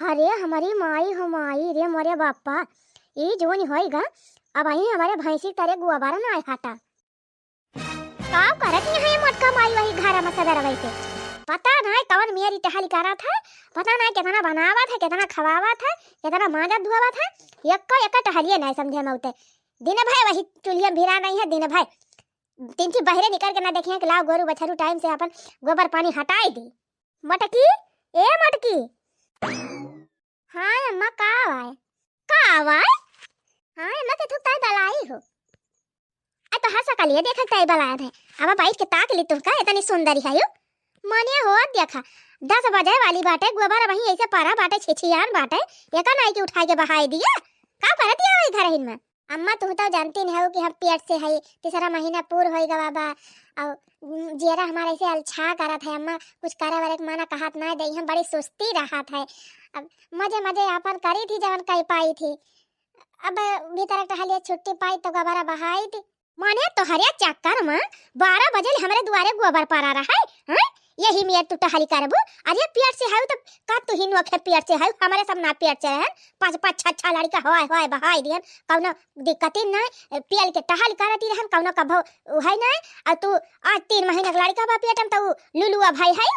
अरे हमारी माई हो माई रे मोरे बापा ई जोन होइगा अब आई हमारे भैंसी तरे गुआबारा ना हटा का करत नहीं है मोटका माई वही घरा में सदर वैसे पता नहीं कौन मेरी टहल करा था। पता नहीं कितना बनावा था कितना खवावा था कितना मांजा धुआवा था एक टहलिए नहीं समझे में उते दिन भाई वही चुलिया भिरा नहीं है दिन भाई तीन की बहरे निकल के ना देखे कि लाओ गोरू बछरू टाइम से अपन गोबर पानी हटाई दी। मटकी ए मटकी हाँ अम्मा का आवाज हाँ अम्मा के थुक ताई बलाई हो आ तो हर सकलिए देखा ताई बलाया है अब बैठ के ताक ली तुमका इतनी सुंदरी है यो मने हो देखा 10 बजे वाली बाटे गोबर वही ऐसे पारा बाटे छिछियान बाटे एका नाई के उठा के बहाई दिया का कर दिया वही घर हिन में। अम्मा तू तो जानती नहीं हो कि हम पेट से है तीसरा महीना पूर होएगा बाबा और जेरा हमारे ऐसे अलछा करत है अम्मा कुछ करे वाले माना कहत ना दे हम बड़ी सुस्ती रहत है अब मजे मजे अपन करी थी जवन कई पाई थी अब भीतर टहलिए छुट्टी पाई तो गोबरा बहाई थी माने तो हरिया चक्कर में 12 बजे हमारे दुआरे गोबर पारा रहा है यही मेर तू टहली करबू अरे पेट से है तो का तू ही नोखे पेट से है हमारे सब ना पेट से है पांच पांच छह लाड़ी का होय होय बहाई दियन कौनो दिक्कत नहीं पियल के टहल करती रहन कौनो कभो है नहीं और तू आज 3 महीना के लाड़ी का बा पेटम तो लुलुआ भाई है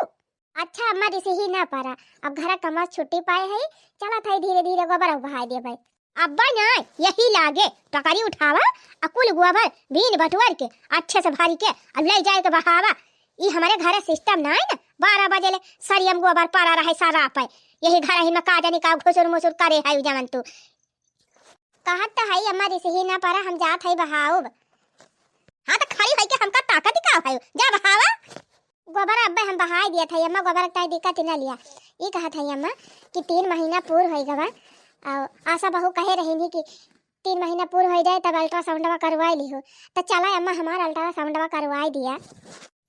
अच्छा अम्मा जैसे ही ना पारा अब घर कमा छुट्टी पाए है चला था धीरे धीरे गोबर बहाई दे भाई अब्बा नहीं यही लागे टकारी उठावा अकुल गोबर बीन बटुअर के अच्छे से भारी के अब ले जाए के बहावा ये हमारे घर सिस्टम नहीं ना 12 बजे ले सरियम गोबर पारा रहे सारा पे यही घर ही में का जाने का घुसुर मुसुर करे है जमन तू कहत तो है हमारे से ही ना पारा हम जात है बहाओ हां तो खड़ी है के हमका ताकत का है जा बहावा गोबर अब्बा हम बहाई दिया था अम्मा गोबर का दिक्कत ना लिया ये कहत है अम्मा कि 3 महीना पूर होई गवा और आशा बहू कहे रही कि 3 महीना पूर हो जाए तब अल्ट्रासाउंड करवाई ली हो तो चला अम्मा हमारा अल्ट्रासाउंड करवाई दिया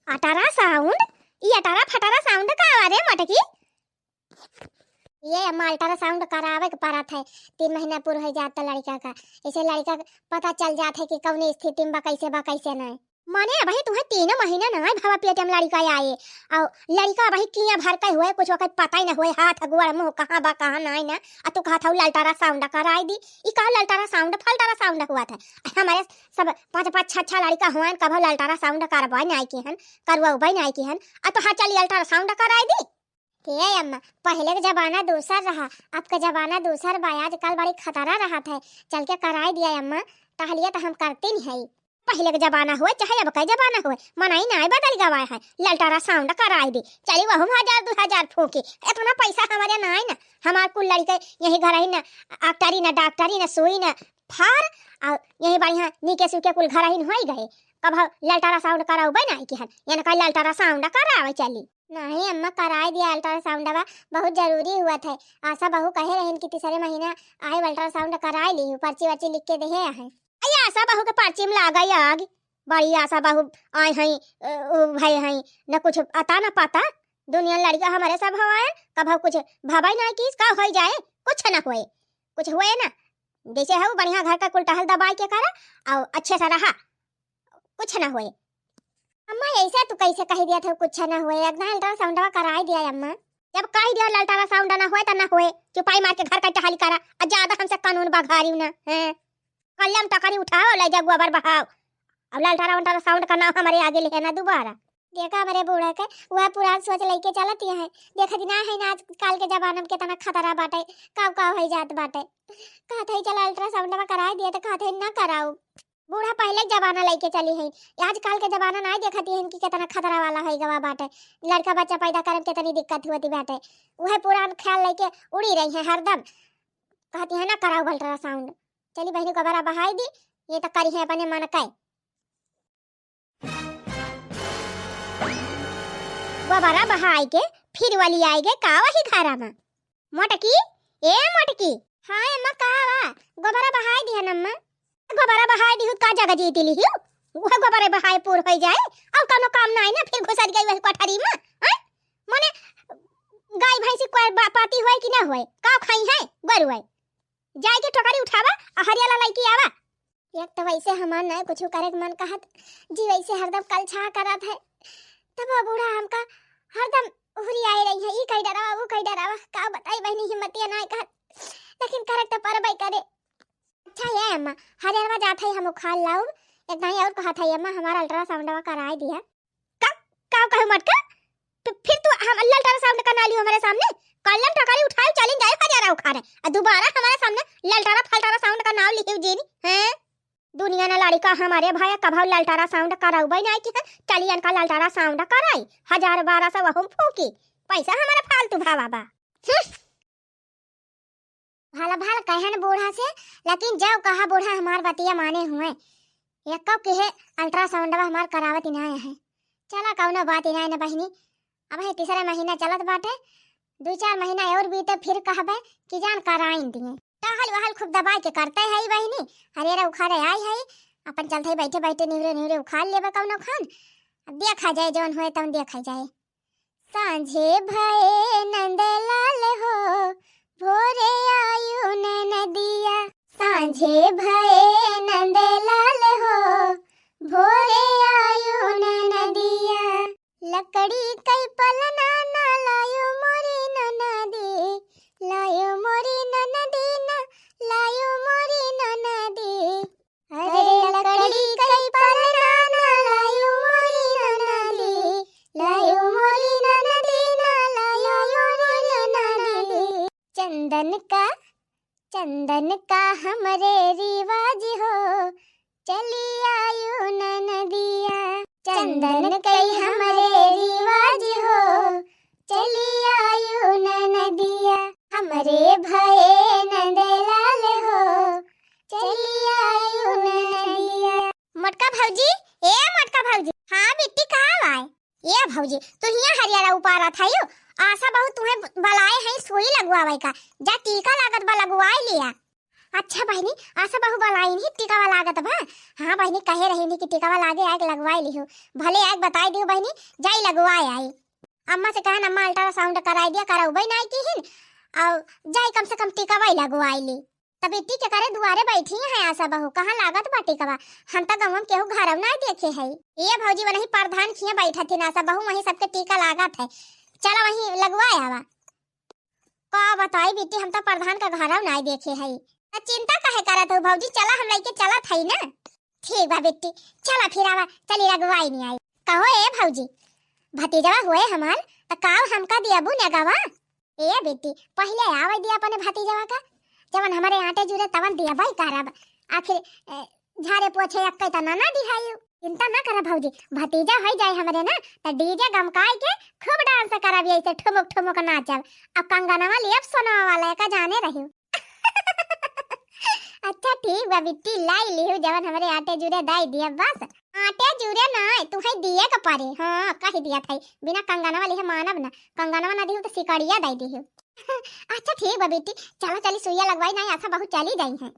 अटारा साउंड ये अटारा फटारा साउंड का आवाज है मटकी ये अम्मा अल्ट्रासाउंड करावे के पड़ा था 3 महीना पूरा हो जाता लड़का का ऐसे लड़का पता चल जाता है कि कौन स्थिति में बा कैसे नहीं माने भाई तुम्हें 3 महीना ना भावा पेट में लड़का आए और लड़का भाई किया भर का हुए कुछ वक्त पता ही ना हुए हाथ गोड़ मुंह कहां बा कहां नहीं ना आ तू कहा था ललटारा साउंड कराई दी ई का ललटारा साउंड फलटारा साउंड हुआ था हमारे सब 5 6 लड़का हुआ कब ललटारा साउंड करवा नहीं की हन करवा नहीं की हन आ तो हां चल ललटारा साउंड कराई दी के अम्मा पहले का जमाना दूसरा रहा अब का जमाना दूसरा बा आजकल बड़ी खतरा रहा था चल के कराई दिया अम्मा टहलिए तो हम करते नहीं है पहले का जमाना हुआ चाहे अब का जमाना हुआ मनाई नहीं बदल गवा है ललटारा साउंड कराई दी चली वह 1000-2000 फूकी इतना पैसा हमारे नहीं ना हमार कुल लड़के यही घर ही ना डॉक्टरी ना सुई ना फार और यही बढ़िया नीके सुके कुल घर ही हो गए कब ललटारा साउंड कराऊ नहीं कि हन यानी का ललटारा साउंड करावे चली नहीं अम्मा कराई दिया अल्ट्रासाउंड बहुत जरूरी हुआ था आशा बहू कहे रहे कि तीसरे महीना आए अल्ट्रासाउंड कराई ली पर्ची वर्ची लिख के दे है आशा बहू के पर्ची में ला गई आग बड़ी आशा बहू आए हैं भाई हैं न कुछ आता न पाता दुनिया लड़का हमारे सब हवाए कब कुछ भाई नहीं की का हो जाए कुछ न हुए कुछ हुए ना जैसे है बढ़िया घर का कुल टहल दबाई के करा और अच्छे से रहा कुछ न हुए अम्मा ऐसा तू कैसे कह दिया था कुछ न हुए एकदम अल्ट्रासाउंड कराई दिया अम्मा जब कह दिया अल्ट्रासाउंड ना हुए तो ना हुए चुपाई मार के घर का टहल करा और ज्यादा हमसे कानून बघारी ना है कल्याण टकरी उठाओ ले जा गोबर बहाओ अब ललटारा साउंड करना हमारे आगे ले ना दोबारा देखा हमारे बूढ़ा के वह पुरान सोच लेके चलती है देखा ना है ना आजकल के जमाने में कितना खतरा बाटे काव हो जात बाटे कहते है चल अल्ट्रासाउंड करा दिए तो कहते ना कराओ बूढ़ा पहले जमाना लेके चली है आजकल के जमाना नहीं देखती है कि कितना खतरा वाला है गवा बाटे लड़का बच्चा पैदा करे कितनी दिक्कत होती बाटे वह पुरान ख्याल लेके उड़ी रही है हरदम कहती है ना कराओ अल्ट्रासाउंड चली बहनी गोबरा बहाई दी ये तो करी है अपने मन का गोबरा बहाई के फिर वाली आएगे का वही घरा में मोटकी ए मोटकी हां अम्मा कावा गोबरा बहाई दी है अम्मा गोबरा बहाई दी का जगह जीती ली वो गोबरा बहाई पूर हो जाए और कोनो काम नहीं ना फिर घुसर गई वही कोठरी में माने गाय भैंसी कोई पाती होए कि ना होए का खाई है गरुए जाए के टोकरी उठावा हरियाला लड़की आवा एक तो वैसे हमार नहीं कुछ करे मन कहत जी वैसे हरदम कल छा करत है तब बूढ़ा हमका हरदम उहरी आई रही है ई कई डरावा वो कई डरावा का बताई बहनी हिम्मतिया कहत है हम उखाड़ लाऊ, एक नहीं और कहत है अम्मा हमारा अल्ट्रासाउंडवा कराए दिया। का का कहे मटका, तो फिर तू हम अल्ट्रासाउंड करा लियो हमारे सामने, कल्लम टकाली उठाई चली जाए हजारा उखाड़े और दोबारा हमारे सामने ललटारा फलटारा साउंड का नाम लिखियो जेनी हैं। दुनिया ना लड़का हमारे भाई कभौ ललटारा साउंड कराउबे नहीं कि चलियन का ललटारा साउंड कराई 1000-1200 हम फूकी, पैसा हमारा फालतू भावा बा। भाला भाला कहन बूढ़ा से, लेकिन जब कहा बूढ़ा हमार बतिया माने हुए ये कब कहे अल्ट्रासाउंडवा हमार करावत ही ना है। चला कौनो बात ही ना बहिनी, अब है तीसरा महीना चलत बाटे, 2-4 महीना और बीते फिर कहबे कि जान कराइन दिए। टहल वहल खूब दबा के करते है बहिनी, हरेरा उखाड़े आई है अपन चलते बैठे बैठे निवरे निवरे उखाड़ लेबे कौनो खान, देखा जाए जौन होए तौन देखा जाए। सांझे भये नंदलाल हो भोरे आयु नदिया, सांझे भये नंदलाल हो भोरे आयु नदिया, लकड़ी कई पलना ना लायो मोरी ननदी, लायो मोरी ननदी ना लायो मोरी ननदी, अरे लकड़ी कई पलना ना लायो मोरी ननदी, लायो मोरी ननदी ना लायो मोरी ननदी। चंदन का हमरे रिवाज हो चली आयु ननदिया, चंदन कई हमरे रिवाज हो चली आयु ननदिया, हमरे भये नंदलाल हो चली आयु ननदिया। मटका भौजी, ए मटका भौजी, हाँ बेटी कहाँ आए? ये भौजी तू हिया हरियारा उपारा था यो, आशा बहुत तुम्हें बलाए हैं सुई लगवावे का, जा टीका लागत बा लगवाई लिया। अच्छा बहनी आशा बहु बलाई नहीं टीका वाला लागत बा, हाँ बहनी कहे रही नहीं कि टीका वाला आगे आग लगवाई लियो, भले आग बताई दियो बहनी जाई लगवाए आई। अम्मा से कहन अम्मा अल्ट्रासाउंड कराई दिया, कराउबे नहीं की और जाई कम से कम टीका वाई लगवाई ली। तब बेटी के करे दुआरे बैठी है आशा बहु, कहाँ लागत बा टीका, हम तो गाँव में केहू घर ना देखे है। ये भौजी वही प्रधान खिया बैठा थी आशा बहु, वही सबके टीका लागत है, चला वही लगवाए आवा। का बताई बेटी हम तो प्रधान का घर नहीं देखे है, चिंता काहे करत हो भौजी, चला हम लइके चलत हई ना। ठीक बा बेटी चला फिर आवा, चली लगवाई नहीं आई। कहो ए भौजी भतीजवा हुए हमार त काव हमका दियाबू नगावा। ए बेटी पहले आवे दिया अपने भतीजवा का, जवन हमारे आटे जुरे तवन दिया भाई करब, आखिर झारे पोछे अक्के तना ना दिहायु। चिंता ना करा भौजी, भतीजा हो जाए हमरे ना त डीजे गमकाई के खूब डांस कराबी, ऐसे ठुमुक ठुमुक नाचब, अब कंगनवा लियब सोनवा वाला का जाने रहियो। अच्छा ठीक बा बिट्टी लाई लिहु, जवन हमरे आटे जुरे दाई दिया बस, आटे जुरे ना तू है दिए का पारे, हां कहि दिया थाई बिना कंगनवा लिहे मानब ना, कंगनवा ना दिहु तो सिकड़िया दाई दिहु। अच्छा ठीक बा बेटी चलो चली सुइया लगवाई नहीं आशा बहुत चली गई है।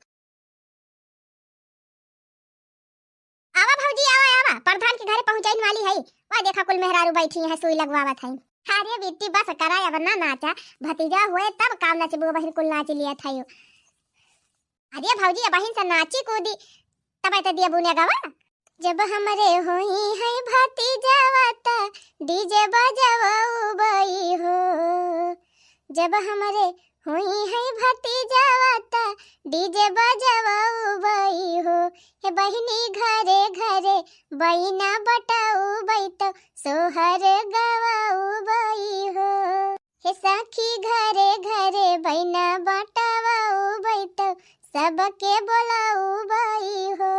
आवा भौजी आवा आवा, प्रधान के घरे पहुंचाइन वाली है, वह देखा कुल मेहरारू बैठी है सुई लगवावत है। अरे बेटी बस कराया वरना नाचा, भतीजा हुए तब काम नाचबो बहिन कुल नाच लिया था यो। अरे भौजी बहिन से नाची कूदी तब तो दिया बुने गावा, जब हमरे होई है भतीजावता डीजे बजाऊ बई हो, जब हमरे होई है भतीजावता डीजे बजाऊ बई हो, हे बहिनी घरे घरे बहिना बटाऊ बई तो सोहर गवाऊ बई हो, हे सखी घरे घरे बहिना बटाऊ बई तो सबके बोलाऊ बई हो।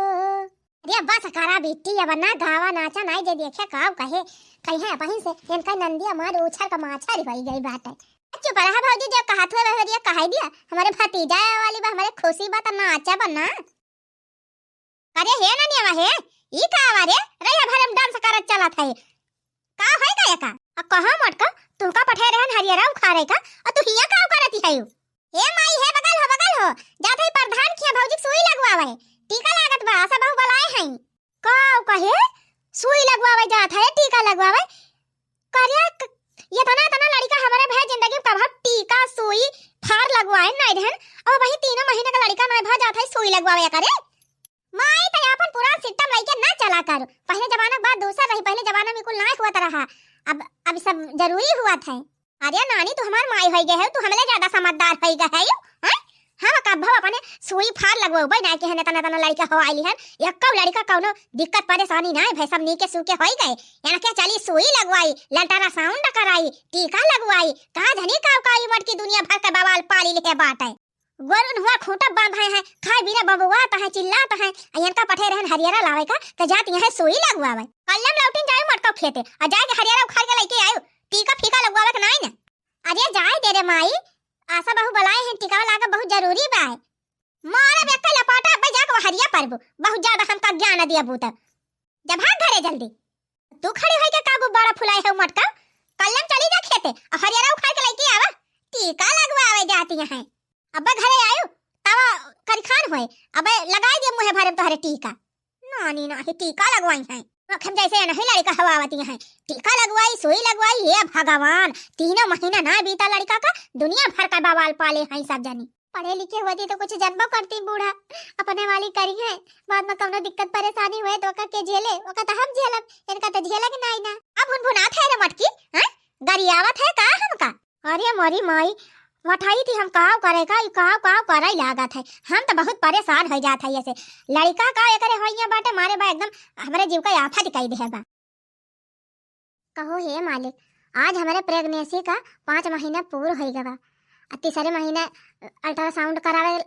अरे बस करा बेटी अब ना गावा नाचा नहीं जे देखे काव कहे कहे बहिन से इनका नंदिया मार उछल का माछा रही गई बात है। चुप रहा भौजी जो कहा था वह दिया कह दिया, हमारे भतीजा वाली बा हमारे खुशी बात नाचा बना। अरे हे ना निया हे ई का आवारे रे भरम डांस करत चला था का है का का अब कहां मटका तुमका पठे रहन हरियरा उखारे का और तू हिया का करती है। हे माई हे बगल हो जात है प्रधान खिया भौजी सुई लगवावे, टीका लागत बा आशा बहु बलाए हैं का कहे सुई लगवावे जात है टीका लगवावे करिया। ये तना लड़का हमारे भाई जिंदगी में कभी टीका सुई फार लगवाए नहीं रहन, और वही 3 महीने का लड़का नहीं भा जात है सुई लगवावे करे। माई त अपन पूरा सिस्टम लेके ना चला कर, पहले जमाना के बाद दूसरा रही, पहले जमाना में कुल ना हुआ रहा, अब सब जरूरी हुआ था। अरे नानी तू हमार माई होई गए है, तू हमले ज्यादा समझदार होई गए है। हम कब अपने सुई फार लगवाबै ना के हने तना तना लड़का हो आइली हन एकौ लड़का कौनो दिक्कत परेशानी ना भाई सब नीके सुके होई गए याना के चली सुई लगवाई लंटारा साउंड कराई टीका लगवाई का धनी का मटकी दुनिया भर का बवाल पाली ले बाटे गोरुन हुआ खूंटा बांधा है खाए बिना बबुआता है चिल्लाता है यनका पठे रहन हरियारा लावे का त जात यहां सुई लगवावे कल्लम लौटिन जाए मटका खेते आ जाए के हरियारा उखाड़ के लेके आयो टीका फीका लगवावे के नहीं ना अरे जाए दे रे माई आशा बहु बुलाए हैं टीका लागा बहुत जरूरी बा है मारा बेटा लपाटा अब जाके हरिया परबो बहुत ज्यादा हमका ज्ञान दिया बूता जब भाग घरे जल्दी तू खड़ी होई के काबू बड़ा फुलाए है मटका कल्लम चली जा खेते और हरियारा उखाड़ के लेके आवा टीका लगवावे जाती है अब घरे आयो तवा करिखान होए अब लगाई दे मुहे भरे तोहरे टीका नानी नाही टीका लगवाई है हम जैसे नहीं लड़का हवावती है टीका लगवाई सुई लगवाई हे भगवान 3 महीना ना बीता लड़का का दुनिया भर का बवाल पाले हैं सब जानी पढ़े लिखे होती तो कुछ जन्म करती बूढ़ा अपने वाली करी है बाद में कौनो दिक्कत परेशानी हुए तो ओका के झेले ओका तो हम झेलब इनका तो झेला के नहीं ना अब भुनभुनात है रे मटकी हैं गरियावत है का हमका अरे मोरी माई मठाई थी हम काव करे का काव कराई लागत है हम तो बहुत परेशान हो जात है ऐसे लड़का का एकरे होइया बाटे मारे बा एकदम हमरे जीव का आफत दिखाई देगा कहो हे मालिक आज हमारे प्रेगनेंसी का 5 महीना पूरा हो गया तीसरे महीने अल्ट्रासाउंड करावे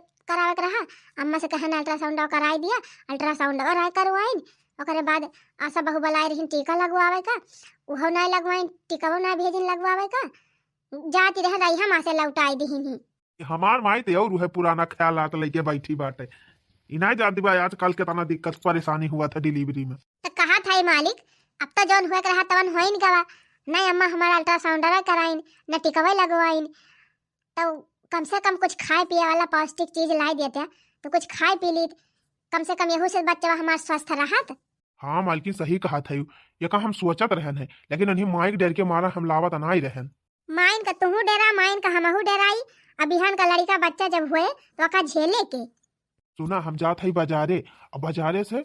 रहा अम्मा से कहना अल्ट्रासाउंड कराई दिया अल्ट्रासाउंड और करवाइन ओकरे बाद आशा बहु बुलाए रही टीका लगवावे का उहो ना लगवाइन टीकाओ ना भेजिन लगवावे का जाती रह रही हम आसे लौटाई दीहिनी हमार माई ते और है पुराना ख्याल आत लेके बैठी बाटे इनाय जाती बा आजकल के तना दिक्कत परेशानी हुआ था डिलीवरी में तो कहा था मालिक अब तो जौन हुआ रहा तवन होइन गवा नहीं अम्मा हमारा अल्ट्रासाउंड कराइन न टिकवा लगवाइन तो कम से कम कुछ खाए पिए वाला पौष्टिक चीज लाई देते तो कुछ खाए पी ली कम से कम यहू से बच्चा हमारा स्वस्थ रहत हाँ मालकिन सही कहा था ये का हम सोचत रहन है लेकिन उन्हीं माइक डर के मारा हम लावत नहीं रहन माइन का तुहू डरा माइन का हमहू डराई अभिहान का लड़का बच्चा जब हुए तो का झेले के सुना हम जात है बाजारे और बाजारे से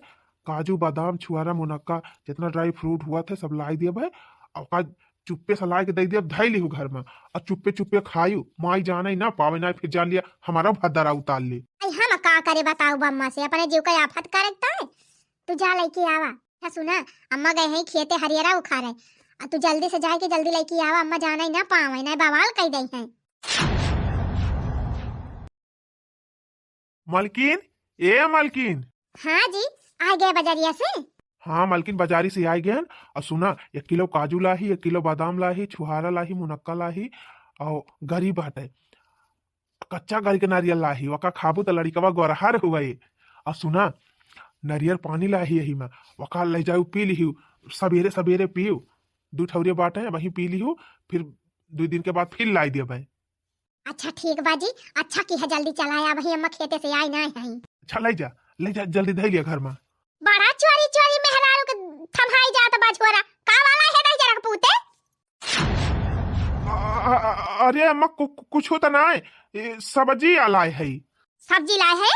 काजू बादाम छुआरा मुनक्का जितना ड्राई फ्रूट हुआ था सब लाई दिया भाई और का चुप्पे से ला के दे दिया धई ली घर में और चुप्पे चुप्पे खायू माई जाना ही ना पावे ना फिर जान लिया हमारा भद्दरा उतार ली हम का करे बताओ बम्मा से अपने जीव का आफत करता है तू जा लेके आवा सुना अम्मा गए हैं खेते हरियरा उखाड़े तू जल्दी से जाके जल्दी लेके आवा अम्मा जाना ही ना पावे ना बवाल कह दई है मालकिन ए मालकिन हाँ जी आ गए बाजारिया से हाँ मालकिन बाजारी से आई गए और सुना 1 किलो काजू लाही 1 किलो बादाम लाही छुहारा लाही मुनक्का लाही और गरी बाटे कच्चा गरी के नारियल लाही वका खाबू तो लड़कवा गोरहार हुआ और सुना नारियल पानी लाही यही में वका ले जाऊ पी ली सवेरे सवेरे पीऊ 2 ठौरे बाटे वही पी ली फिर 2 दिन के बाद फिर लाई दिया भाई अच्छा ठीक बाजी अच्छा की है जल्दी चलाया वही अम्मा खेते से आई ना है अच्छा ले जा जल्दी धई लिया घर में बड़ा चोरी चोरी मेहरारू के थमाई जात बाछोरा का वाला है नहीं जरा पूते अरे अम्मा कुछ होता ना है सब्जी लाए है सब्जी लाए है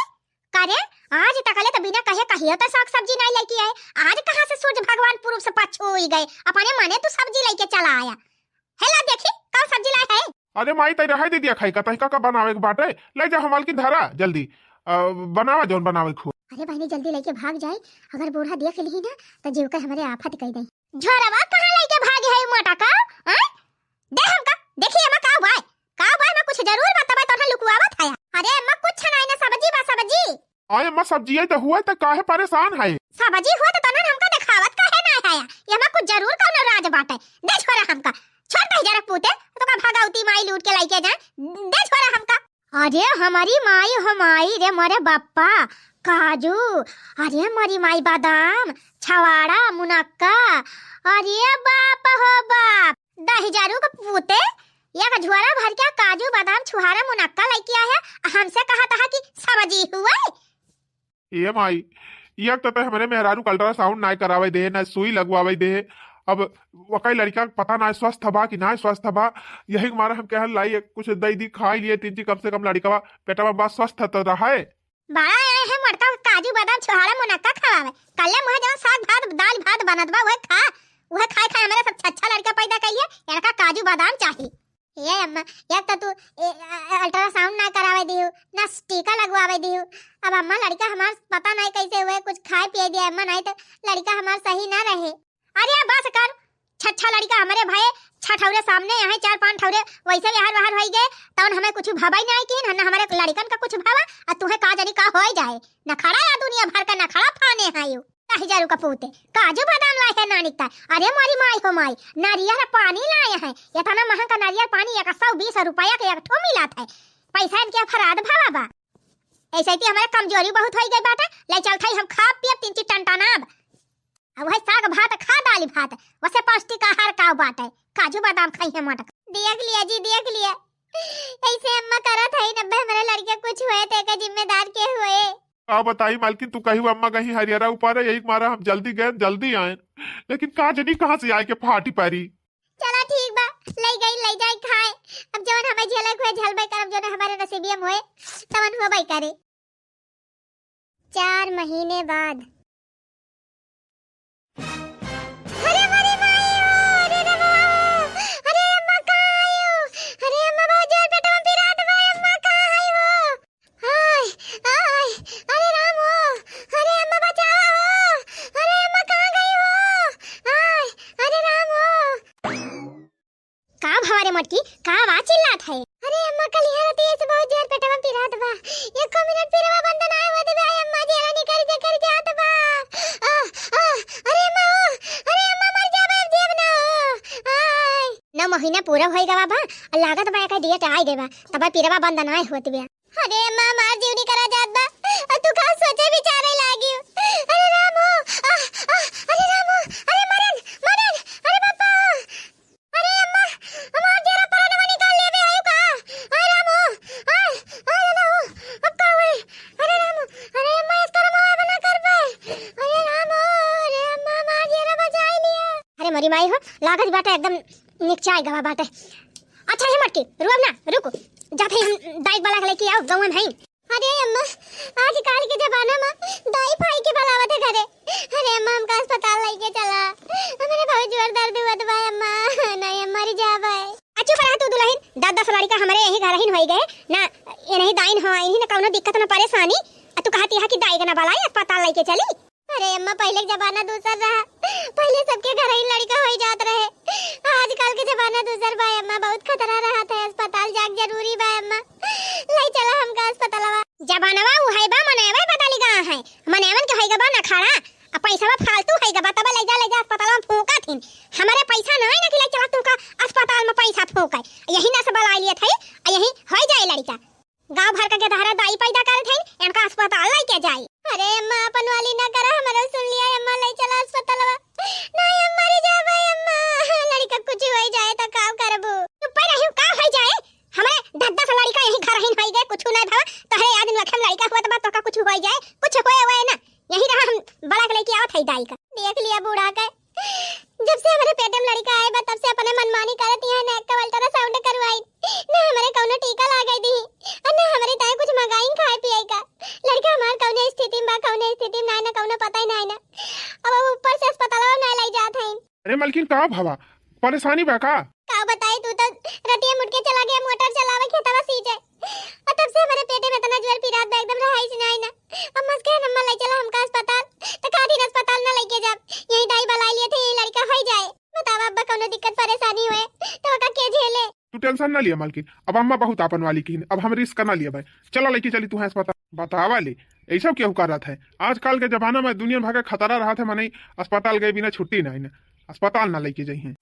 करे आज तकले तो बिना कहे कहियो तो साग सब्जी नहीं लेके आए आज कहां से सूरज भगवान पूर्व से पछू ही गए अपने मने तो सब्जी लेके चला आया हेला देखी कौन सब्जी लाए है अरे माई तई रह दे दिया खाई का तई का बनावे के बाटे ले जा हमाल की धारा जल्दी बनावा जोन बनावे खो अरे बहनी जल्दी लेके भाग जाए अगर बूढ़ा देख ली ना तो जीव का हमारे आफत कह दे झोरवा कहां लेके भागे है मोटा का दे हमका देखिए अम्मा का भाई मैं कुछ जरूर बताबे तो लुकवावत है अरे अम्मा कुछ नहीं ना सब्जी आए अम्मा सब्जी है तो हुआ तो काहे परेशान है सब्जी हुआ तो तनन हमका दिखावत काहे ना है ये अम्मा कुछ जरूर कौन राज बाटे दे छोरा हमका छोड़ दे जरा पूते तो का भागाउती माई लूट के लेके जाए दे छोरा हमका अरे हमारी माई रे मोरे बाप्पा काजू अरे हमारी माई बादाम छवाड़ा मुनक्का अरे बाप हो बाप 10,000 का पूते या का झोरा भर के काजू बादाम छुहारा मुनक्का लेके आया हमसे कहा था कि सब्जी हुआ ये माई ये तो हमारे मेहरारू अल्ट्रासाउंड ना करावे दे ना सुई लगवावे दे अब वकई लड़का पता ना स्वस्थ बा कि ना स्वस्थ बा यही मारा हम कहल लाई कुछ दही दी खाई लिए 3 कम से कम लड़का पेटवा बा स्वस्थ तो रहा है बड़ा आया है मरता काजू बादाम छुहारा मुनक्का खवावे कल्ले मुहे जो साग भात दाल भात बनत बा वह खाए हमारे सब अच्छा लड़का पैदा कइए इनका काजू बादाम चाहिए ये अम्मा एक तो तू अल्ट्रासाउंड ना करावे दियो ना टीका लगवावे दियो। अब अम्मा लड़का हमार पता नहीं कैसे हुए, कुछ खाए पिए दिया अम्मा, नहीं तो लड़का हमार सही ना रहे। अरे बस कर, छच्छा लड़का हमारे भाई छठौरे सामने यहाँ 4-5 ठौरे वैसे व्यवहार वहार हो गए तब हमें कुछ भावा ही नहीं की ना हमारे लड़कन का कुछ भावा और तुम्हें का जानी का हो जाए न खड़ा या दुनिया भर का न खड़ा फाने आयो हजार का पूते काजू बादाम लाए है नानिकता। अरे मारी माई हो माई, नारियल पानी लाए हैं, इतना महंगा का नारियल पानी 120 रुपया के एक ठो मिला था। पैसा इनके फराद भावा बा, ऐसे ही हमारे कमजोरी बहुत हो गई बात। ले चलते हम खा पिए 3 टन अब वही साग भात खा दाली भात वैसे पौष्टिक आहार का बात है। काजू बादाम खाई है मटक। देख लिया जी देख लिया, ऐसे अम्मा करत है। 90 हमारे लड़के कुछ हुए थे का जिम्मेदार के हुए। आप बताई मालकिन, तू कहीं अम्मा कहीं हरियाणा ऊपर है, यही मारा हम जल्दी गए जल्दी आए, लेकिन का जनी कहाँ से आए के फाटी पारी। चला ठीक बा, ले गई ले जाए खाए। अब जवन हमें झलक हुए झलबे करब, जवन हमारे नसीबियम होए तवन होबे करे। 4 महीने बाद मटकी का आवाज चिल्लात है। अरे अम्मा कल यहाँ रहती है बहुत जोर पेटवा पिरात बा, 1 मिनट पिरवा बंद ना होए देबे अम्मा जेरा निकल जात बा। अरे अम्मा मर जाबे जेब ना हो। आय 9 महीना पूरा होई गवा बा, लागत बा का डेट आई देबा तब पिरवा बंद ना होत बे। अरे अम्मा मार जीव निकला जात बा, तू का सोचे विचारे लागियो। अरे रामो अरे रामो अरे मरन मरन अरे बापा। अरे अम्मा हमार जेरा परनवा निकाल लेबे आयो का। अरे रामो अरे रामो अब का होई। अरे रामो अरे अम्मा इसका रमावा बना कर बे। अरे रामो अरे अम्मा मार जेरा बचाई लिया। अरे मरी माई हो लागत बाटे एकदम निकचाई गवा बाटे। अच्छा है मटकी रुक ना रुको, जाते हम दाई वाला के लेके आओ गांव में भाई। अरे अम्मा आजकल के जमाना में दाई भाई के बुलावत है घरे। अरे अम्मा हमका अस्पताल लेके चला, हमारे बहुत जोर दर्द हुआ तो भाई अम्मा नहीं अम्मा री जा भाई। अच्छू पर तू दुल्हन 10-10 लड़का हमारे यही घर ही होई गए ना, ये नहीं दाइन हो आई ना कोनो दिक्कत ना परेशानी। तू कहती है कि दाई के ना बुलाई अस्पताल लेके चली। अरे अम्मा पहले के जमाना दूसर रहा, पहले सबके घर ही लड़का हो जात रहे। आजकल के जमाना दूसर भाई अम्मा, बहुत खतरा रहा था। अस्पताल जाग जरूरी भाई अम्मा, ले चला हमका अस्पतालवा। जबानवा उ है बा मनेवा बताली कहां है, मनेवन के होइगा बा ना खड़ा आ पैसावा फालतू होइगा बा तब ले जा अस्पताल में फूका थिन। हमारे पैसा नहीं ना कि ले चला तुमका अस्पताल में पैसा फूका, यही ना सब लाई लिए थे यही हो जाए लड़का। गांव भर का गधारा दाई पैदा करत है, इनका अस्पताल लेके जाए। अरे अम्मा अपन वाली ना करा, हमारा सुन लिया अम्मा ले चला अस्पतालवा। नहीं अम्मा रे जा भाई अम्मा, लड़का कुछ हो जाए तो का करबो। चुप रहियो का हो जाए, हमारे 10-10 लड़का यही घर ही होई गए कुछ नहीं भावा तो है आज नखम लड़का हुआ तो का कुछ हो जाए, कुछ होए हुए ना यही रहा हम बड़ा के लेके आवत है दाई का। देख लिया बूढ़ा का, जब से हमारे पेट में लड़का आए बा तब से अपने मनमानी करती है ना, का अल्ट्रासाउंड करवाई ना हमारे कौनो टीका लगाई दी और ना हमारे ताए कुछ मंगाई खाए पिए का। लड़का हमार कौनो स्थिति में बा कौनो स्थिति में ना कौनो पता ही नहीं ना, अब ऊपर से अस्पताल में ना ले जात है। अरे मलकिन का भावा परेशानी बा का बताई तू तो रतिया मुड़ के चला गया मोटर चलावे खेतवा सींचे और तब से हमारे पेटे में इतना जोर पिरात बा एकदम रहाई से नहीं ना। अब मस के नम्मा ले चला हमका अस्पताल तो का दिन अस्पताल ना लेके जा, यही दाई बलाई लिए थे यही लड़का हो जाए। बतावा अब्बा कोनो दिक्कत परेशानी हुए तो का के झेले। तू टेंशन ना लिया मालकिन, अब अम्मा बहुत आपन वाली की, अब हम रिस्क ना लिया भाई। चला लेके चली तू है अस्पताल। बतावा ले ऐसा क्यों कर रहा था, आजकल के जमाना में दुनिया भर का खतरा रहा था, मने अस्पताल गए बिना छुट्टी नहीं ना, अस्पताल ना लेके जाइए।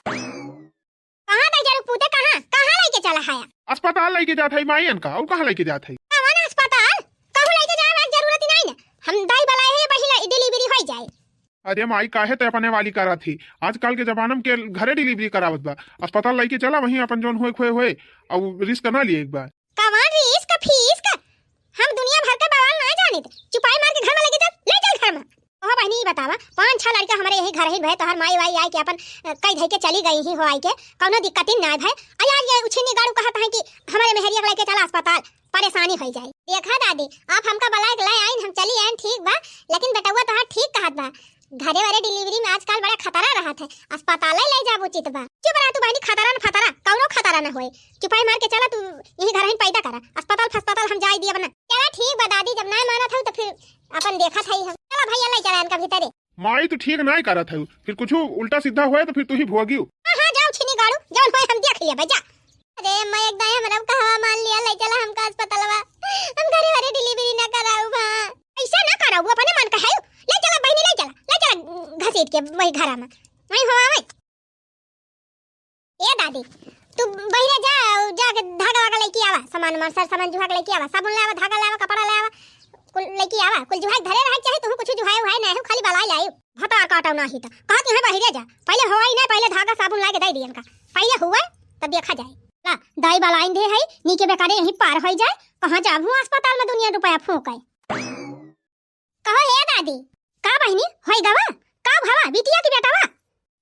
कहां दे जरू पूते कहां कहां लेके चला है? अस्पताल लेके जात है माईन का, और कहां लेके जात है? कौन अस्पताल कहू लेके जाए जरूरत नहीं ना, हम दाई बलाए है पहिला डिलीवरी हो जाए। अरे माई काहे ते अपने वाली करा थी, आजकल के जमाना में के घरे डिलीवरी करावत बा, अस्पताल लेके चला वहीं अपन जोन होए खोए होए और रिस्क ना लिए एक बार। कौन रिस्क फीस का, हम दुनिया भर का बवाल ना जानित, चुपाई मार के घर में लेके चल ले चल घर में। ओह बहनी बतावा 5-6 लड़का हमारे यही घर ही भय तो हर माई वाई आई के अपन कई धई के चली गई ही हो आई के कौनो दिक्कत ही ना भाई। अयार ये उछनी गाड़ू कहता है कि हमारे मेहरिया लेके चला अस्पताल, परेशानी हो जाए। देखा दादी आप हमका बलाए के लाए आइन हम चली आइन ठीक बा, लेकिन बेटवा तो ठीक कहत बा घरे वाले डिलीवरी में आजकल बड़ा खतरा रहत है, अस्पताल ले जाबो उचित बा। चुप रह तू बहनी, खतरा न खतरा कौनो खतरा सारा ना होए। चुपाई मार के चला तू यही घर ही पैदा करा, अस्पताल हम जाई दिया बना। चला ठीक बा दादी, जब ना माना था तो फिर अपन देखा था ही हम। चला भैया ले चला इनका भीतरे। माई तू ठीक नहीं करत है, फिर कुछ उल्टा सीधा हुआ तो फिर तू ही भोगी। हां जाओ छिनी गाड़ू, जौन होए हम देख लिया बजा। अरे मैं एक दाई हमरा कहवा मान लिया, ले चला हमका अस्पतालवा, हम घरे घरे डिलीवरी ना कराऊ बा। ऐसा ना कराऊ, अपने मन का है। ले चला बहनी, ले चला घसीट के वही घरा में वही होवा है। ए दादी तू बहिरे जाके धागा वागा लेके आवा, सामान जुहा लेके आवा, साबुन लावा, धागा लावा, कपड़ा लावा, कुल लेके आवा। कुल जुहाई घरे रह चाहे तू कुछ जुहाई हुआ नहीं हो, खाली बलाई लायो। भटा काटाऊ नहीं त कहत है बहिरे जा, पहले होई नहीं, पहले धागा साबुन ला के दे दियन का, पहले हुआ तब देखा जाए। ला दाई बलाइन दे है नीचे बेकारे यहीं पार हो जाए। कहां जाबू अस्पताल में दुनिया रुपया फूंकाए। कहो हे दादी का बहिनी होई गवा का भावा बिटिया की बेटावा।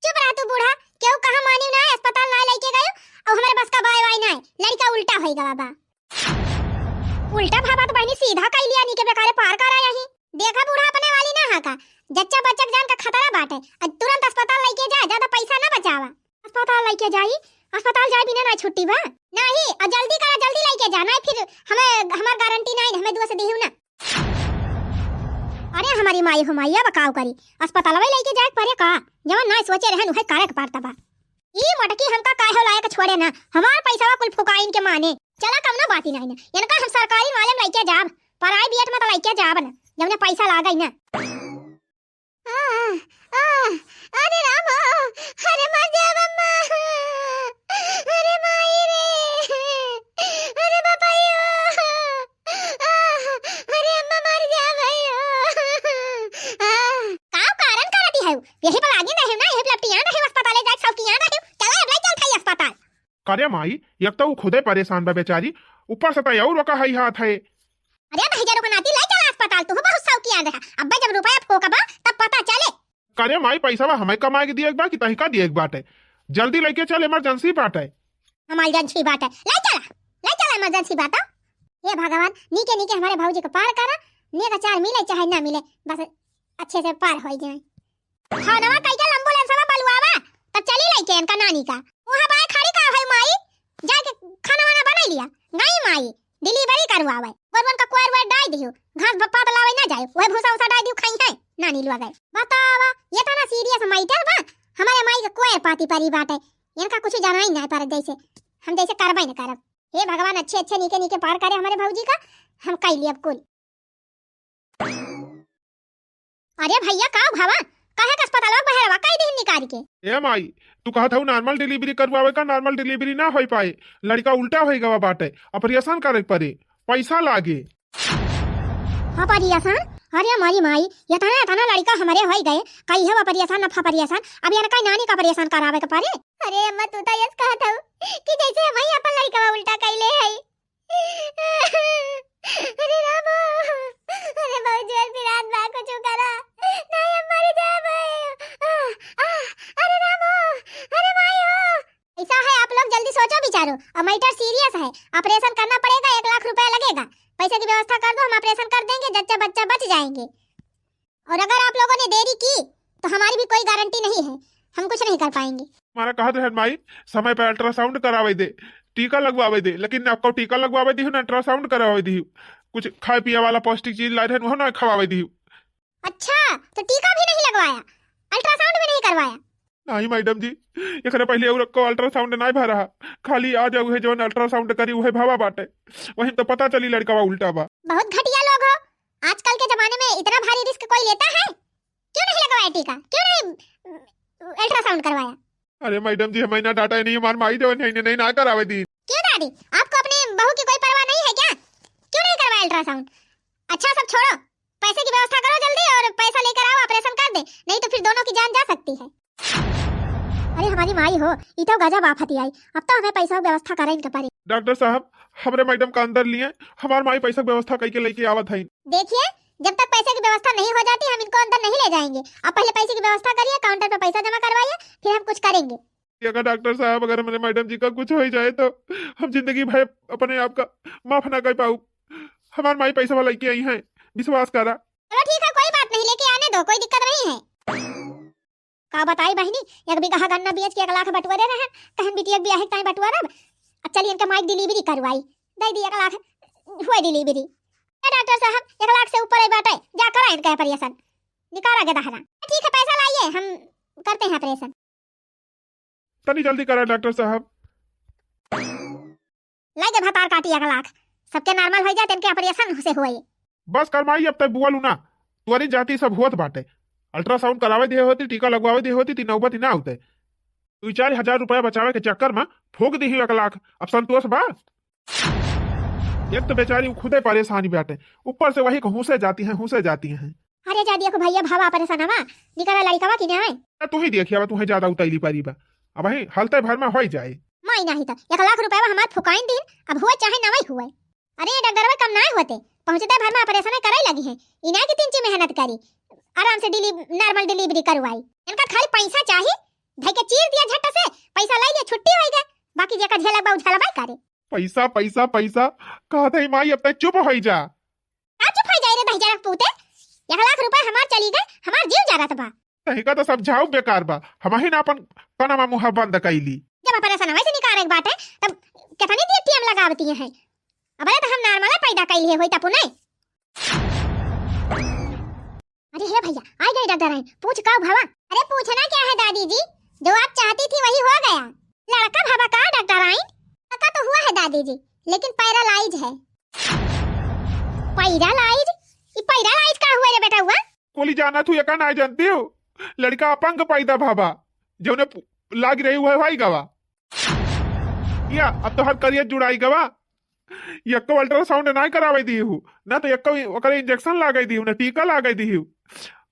चुप रह तू बूढ़ा, केहू कहां मानी ना अस्पताल ना लेके गयो और हमारे बस का बाय वाय नहीं, लड़का उल्टा होई गवा बा। उल्टा भावा तो बहिनी सीधा कह लिया, नी के बेकारे पार कर आया ही। देखा बूढ़ा अपने वाली ना हाका, जच्चा बच्चा जान का खतरा बाटे, तुरंत अस्पताल लेके जा, ज्यादा पैसा ना बचावा। अस्पताल लेके जाई, अस्पताल जाए बिना ना छुट्टी बा नहीं, और जल्दी करा, जल्दी लेके जा, नहीं फिर हमें हमार गारंटी नहीं, हमें दुआ से देहू ना। अरे हमारी माई हो माईया बकाव करी, अस्पताल में लेके जाए परे का, जवन ना सोचे रहन उहे करे के पड़ता बा। ई मटकी हमका काहे लायक छोड़े ना, हमार पैसा कुल फुकाइन के माने। चला कम ना बाती नहीं ना, इनका हम सरकारी वाले में लेके जाब, पराई बियट में तो लेके जाब ना, जवने पैसा लागई ना। अरे राम, अरे मर जा अम्मा, अरे माई रे, अरे बापायो, अरे अम्मा मर जा भयो। का कारण करती है यही पर आगे नहीं ना, यही लपटियां नहीं अस्पताल जाके सब किया नहीं। चला अब ले चल थाई अस्पताल। करे माई एक तो खुदे परेशान बा बेचारी, ऊपर से तो और रोका हाई हाथ है। अरे भैया को नाती ले चला अस्पताल, तू बहुत शौकिया रहा, अब्बा जब रुपया फोकबा तब पता चले। करे माई पैसा बा हमें कमा के दिए एक बार कि तही का दिए एक बात है, जल्दी लेके चल, इमरजेंसी बात है। इमरजेंसी बात है, ले चला इमरजेंसी बात है। ये भगवान नीके नीके हमारे भाऊजी को पार करा, नेक चार मिले चाहे ना मिले, बस अच्छे से पार हो जाए। खानवा कइके एम्बुलेंस में बलवावा तब चली लेके इनका नानी का, वहां बाय खड़ी का है माई, जाके खाना वाना बना लिया गई माई, डिलीवरी करवावे, बरवन का कोयर वे डाई दियो, घास बप्पा दलावे ना जाए, ओए भूसा उसा डाई दियो खाई है नानी लुआ गए। बतावा ये तना सीरियस मैटर बा, हमारे माई का कोयर पाती परी बात है, इनका कुछ जाना ही नहीं पर जैसे हम जैसे करबई न करब। हे भगवान अच्छे अच्छे नीके नीके पार करे हमारे भौजी का, हम कह लिया कुल। अरे भैया का भावा काहे का अस्पताल में बहरवा कई दिन निकाल के। ए माई तू कहत हूँ नॉर्मल डिलीवरी करवावे का, नॉर्मल डिलीवरी ना हो पाए, लड़का उल्टा हो गवा बाटे, ऑपरेशन करे पड़े, पैसा लागे। हाँ ऑपरेशन, अरे हमारी माई ये तना लड़का हमारे हो गए, कई है ऑपरेशन न ऑपरेशन, अब यार कई नानी का ऑपरेशन करावे के पड़े। अरे अम्मा तू तो यस कहत हूँ कि जैसे वही अपन लड़का उल्टा कइले है। अरे राम, अरे बहुत जोर से रात बा कुछ करा नहीं, हम मर जाबे। अरे राम, अरे माई हो, ऐसा है आप लोग जल्दी सोचो विचारो, अब मैटर सीरियस है, ऑपरेशन करना पड़ेगा, 1 लाख रुपया लगेगा, पैसे की व्यवस्था कर दो, हम ऑपरेशन कर देंगे, जच्चा बच्चा बच जाएंगे। और अगर आप लोगों ने देरी की तो हमारी भी कोई गारंटी नहीं है, हम कुछ नहीं कर पाएंगे। हमारा कहत है माई समय पे अल्ट्रासाउंड करावे दे, टीका लगवावे दे, लेकिन आपको टीका लगवावे दी ना अल्ट्रासाउंड करावे दी, कुछ खाए पिए वाला पौष्टिक चीज लाए रहन वो ना खवावे दी। अच्छा तो टीका भी नहीं लगवाया, अल्ट्रासाउंड भी नहीं करवाया? नहीं मैडम जी, एकरे पहले और को अल्ट्रासाउंड नहीं भरा, खाली आ जाऊ है जो अल्ट्रासाउंड करी उहे भावा बाटे, वहीं तो पता चली लड़का बा उल्टा बा। बहुत घटिया लोग हो, आजकल के जमाने में इतना भारी रिस्क कोई लेता है? क्यों नहीं लगवाया टीका, क्यों नहीं अल्ट्रासाउंड करवाया? अरे मैडम जी हमें ना डाटा नहीं, हमार माई जो नहीं ना करावे दी। क्यों दादी, आपको अपनी बहू की कोई परवाह नहीं है क्या? क्यों नहीं करवाया अल्ट्रासाउंड? अच्छा सब छोड़ो, पैसे की व्यवस्था करो जल्दी और पैसा लेकर आओ, ऑपरेशन कर दे, नहीं तो फिर दोनों की जान जा सकती है। अरे हमारी माई हो, इतो गजब आफत आई, अब तो हमें पैसा की व्यवस्था करें इनके परी। डॉक्टर साहब हमरे मैडम का अंदर लिए, हमार माई पैसा व्यवस्था करके लेके आवत है। देखिए जब तक पैसे की व्यवस्था नहीं हो जाती हम इनको अंदर नहीं ले जाएंगे, आप पहले पैसे की व्यवस्था करिए, काउंटर पे पैसा जमा करवाइए, फिर हम कुछ करेंगे। अगर डॉक्टर साहब अगर मेरे मैडम जी का कुछ हो जाए तो हम जिंदगी भर अपने आप का माफ ना कर पाऊँ, हमार माई पैसा वाला लेके आई है, विश्वास करा। चलो ठीक है कोई बात नहीं, लेके आने दो, कोई दिक्कत नहीं है। का बताई बहनी, 1 बीघा गन्ना बेच के 1 लाख बटुआ दे रहे हैं, कहन बिटिया बियाह के टाइम बटुआ रब, चलिए इनका माइक डिलीवरी करवाई, दे दी 1 लाख हुआ डिलीवरी। डॉक्टर साहब 1 लाख से ऊपर ही बाटे, जा करा इनका ऑपरेशन, निकाला के दहना। ठीक है पैसा लाइए, हम करते हैं ऑपरेशन। तनी जल्दी करा डॉक्टर साहब। लाइए भतार काटी 1 लाख, सबके नॉर्मल हो जाते इनके ऑपरेशन से हुए। बस करमाई अब तक बुआ लूना तुअरी जाती सब होत बाटे। अल्ट्रासाउंड करावे दे होती, टीका लगवावे दे होती, नौबत ना होते। 2-4 हजार रुपया बचावे के चक्कर में फूक दी 1 लाख। अब संतोष बा? एक तो बेचारी खुदे परेशानी बाटे, ऊपर से वही घूसे जाती हैं। अरे जा दिया को भैया भावा ऑपरेशन हवा निकाला लड़का कि नहीं तू ही देखिए तू ज्यादा उतैली पारी बा। अब वही हलते भर में हो जाए माई नहीं था 1 लाख रुपया हमार फुकाइन दिन, अब हुआ चाहे ना हुए। अरे डॉक्टर कम ना होते, पहुंचते भर में ऑपरेशन कराई लगी है। इना की 3 मेहनत करी, आराम से नॉर्मल डिलीवरी करवाई। इनका खाली पैसा चाहिए, धई के चीर दिया झट से, पैसा लाई ले छुट्टी हो गए। बाकी जेका झेला बा उछाला बाई करे। पैसा पैसा पैसा कहते ही माई अब तक चुप हो जा। आ चुप हो जाए रे दहजरा पूते, 1 लाख रुपया हमार चली गए, हमार जीव जा रहा बा। तही का तो समझाऊ बेकार बा, हम ही ना अपन कनमा मुंह बंद कैली। जब ऑपरेशन वैसे निकाले एक बात है तब कितनी दी टीएम लगावती है। अब तो हम नॉर्मल पैदा कैली है होई तपु नहीं। अरे हे भैया आ गए डॉक्टर हैं, पूछ का भावा। अरे पूछना क्या है दादी जी, जो आप चाहती थी वही हो गया। लड़का भावा का डॉक्टर हैं? लड़का तो हुआ है दादी जी, लेकिन पैरालाइज है। पैरालाइज? ये पैरालाइज का हुआ रे बेटा हुआ? कोली जाना तू यका ना जानती हो, लड़का अपंग पैदा भावा, जो ने लाग रही हुआ है भाई गवा। या अब तो हर करियर जुड़ाई गवा। यक्को अल्ट्रासाउंड ना करावे दी हूँ ना, तो यक्को ओकरे इंजेक्शन लागे दी हूँ ना, टीका लागे दी हूँ।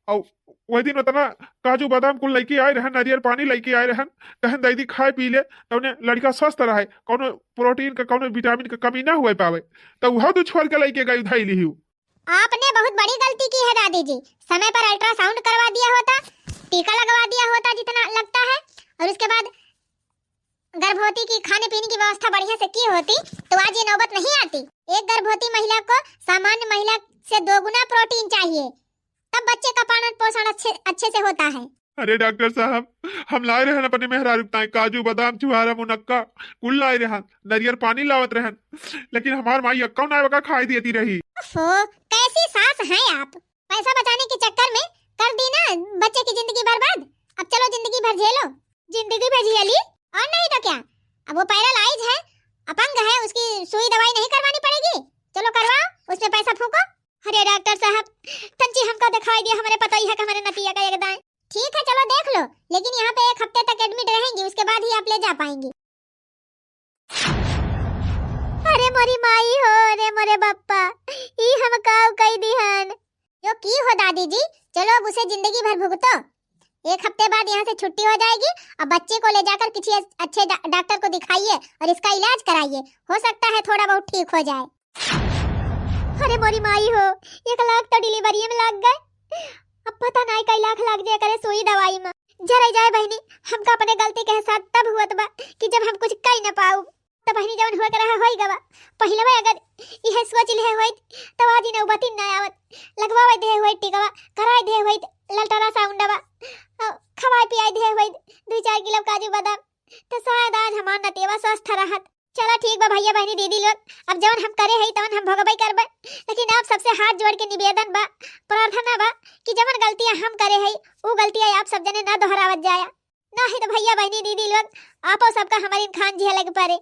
और वही दिन उतना काजू बादाम कुल लड़की आए रहन, नारियल पानी लड़की आए रहन, कहन दीदी खाए पी ले तो उन्हें लड़का स्वस्थ रहे, कोनो प्रोटीन का कोनो विटामिन का कमी ना हुए पावे, तो वह तो छोड़ के लड़के गई धाई ली हूँ। आपने बहुत बड़ी गलती की है दादी जी, समय पर अल्ट्रासाउंड करवा दिया होता, टीका लगवा दिया होता जितना लगता है, और उसके बाद गर्भवती की खाने पीने की व्यवस्था बढ़िया से की होती तो आज ये नौबत नहीं आती। एक गर्भवती महिला को सामान्य महिला से 2 गुना प्रोटीन चाहिए, तब बच्चे का पालन पोषण अच्छे से होता है। अरे डॉक्टर साहब हम लाए रहन अपने मेहरारू ताई काजू बादाम छुहारा मुनक्का कुल लाए रहन, नारियल पानी लावत रहन, लेकिन हमार माई अक्का ना वका खाई देती रही। कैसी सास हैं आप, पैसा बचाने के चक्कर में कर दी ना बच्चे की जिंदगी बर्बाद। अब चलो जिंदगी भर झेलो, जिंदगी भर झेली और नहीं तो क्या। अब वो पैरालाइज है, अपंग है, उसकी सुई दवाई नहीं करवानी पड़ेगी, चलो करवाओ, उसमें पैसा फूको। अरे डॉक्टर साहब तंची हमको दिखाई दिया, हमारे पता ही है कि हमारे नतिया का एकदम ठीक है, चलो देख लो, लेकिन यहाँ पे 1 हफ्ते तक एडमिट रहेंगी, उसके बाद ही आप ले जा पाएंगी। अरे मोरी माई हो रे मोरे बप्पा, ई हम काऊ कई दिहन जो की हो दादी जी। चलो अब उसे जिंदगी भर भुगतो, 1 हफ्ते बाद यहाँ से छुट्टी हो जाएगी। अब बच्चे को ले जाकर किसी अच्छे डॉक्टर को दिखाइए और इसका इलाज कराइए, हो सकता है थोड़ा बहुत ठीक हो जाए। अरे मोरी माई हो 1 लाख तो डिलीवरी में लग गए, अब पता नहीं कई लाख लग जाए करे सुई दवाई में। जरा जाए बहनी, हमका अपने गलती के साथ तब हुआ बा कि जब हम कुछ कई न पाऊ, तो बहनी जवन हुआ रहा होई गवा। पहले में अगर यह सोच ले होई तो आज नौबती न आवत, लगवावे दे होई टीका, कराई दे होई अल्ट्रासाउंडवा, खवाई पियाई दे होई 2-4 किलो काजू बादाम, तो शायद आज हमार नतीवा स्वस्थ रहत। चलो ठीक बा भैया बहनी दीदी लोग, अब जवन हम करे हई तवन हम भोगबई करबे, लेकिन आप सबसे हाथ जोड़ के निवेदन बा, प्रार्थना बा कि जवन गलतियां हम करे हई वो गलतियां आप सब जने ना दोहरावत जाया, नहीं तो भैया बहनी दीदी लोग आपो सबका हमारी खान झेले के पड़े।